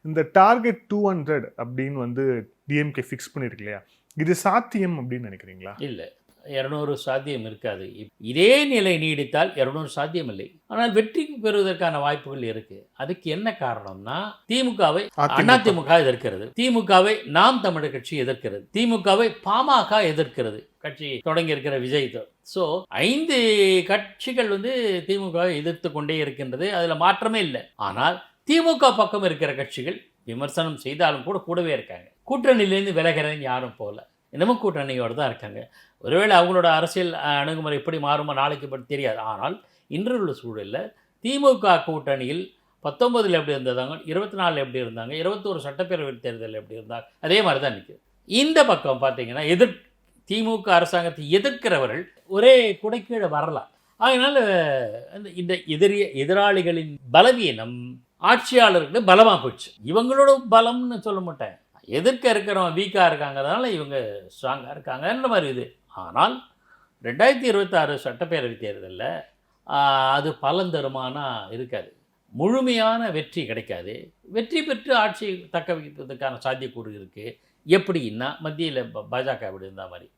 இந்த டார்கெட் 200 அப்படின்னு வந்து டிஎம்கே ஃபிக்ஸ் பண்ணிருக்கு இல்லையா, இது சாத்தியம் அப்படின்னு நினைக்கிறீங்களா? இல்லை, 200 சாத்தியம் இருக்காது. இதே நிலை நீடித்தால் 200 சாத்தியம் இல்லை. ஆனால் வெற்றி பெறுவதற்கான வாய்ப்புகள் இருக்கு. அதுக்கு என்ன காரணம்னா, திமுகவை அதிமுக எதிர்க்கிறது, திமுகவை நாம் தமிழர் கட்சி எதிர்க்கிறது, திமுகவை பாமக எதிர்க்கிறது. கட்சி தொடங்கி இருக்கிற விஜய். ஸோ 5 கட்சிகள் வந்து திமுகவை எதிர்த்து கொண்டே இருக்கின்றது. அதில் மாற்றமே இல்லை. ஆனால் திமுக பக்கம் இருக்கிற கட்சிகள் விமர்சனம் செய்தாலும் கூட கூடவே இருக்காங்க. கூட்டணியிலேருந்து விலகிறேன்னு யாரும் போகல, இன்னமும் கூட்டணியோடு தான் இருக்காங்க. ஒருவேளை அவங்களோட அரசியல் அணுகுமுறை எப்படி மாறுமோ நாளைக்கு பற்றி தெரியாது. ஆனால் இன்று உள்ள சூழலில் திமுக கூட்டணியில் 19 எப்படி இருந்தாங்க, 24 எப்படி இருந்தாங்க, 21 சட்டப்பேரவை தேர்தலில் எப்படி இருந்தாங்க, அதே மாதிரி தான் நிற்குது. இந்த பக்கம் பார்த்தீங்கன்னா திமுக அரசாங்கத்தை எதிர்க்கிறவர்கள் ஒரே குடைக்கீழே வரலாம். அதனால் இந்த எதிராளிகளின் பலவீனம் ஆட்சியாளர்களுக்கு பலமாக போயிடுச்சு. இவங்களோட பலம்னு சொல்ல மாட்டேன், எதிர்க்க இருக்கிறவங்க வீக்காக இருக்காங்க, அதனால் இவங்க ஸ்ட்ராங்காக இருக்காங்கன்ற மாதிரி இது. ஆனால் 2026 சட்டப்பேரவை தேர்தலில் அது பலன் தருமானா இருக்காது. முழுமையான வெற்றி கிடைக்காது. வெற்றி பெற்று ஆட்சியை தக்க வைப்பதற்கான சாத்தியக்கூறு இருக்குது. எப்படின்னா மத்தியில் பாஜக அப்படி இருந்த மாதிரி.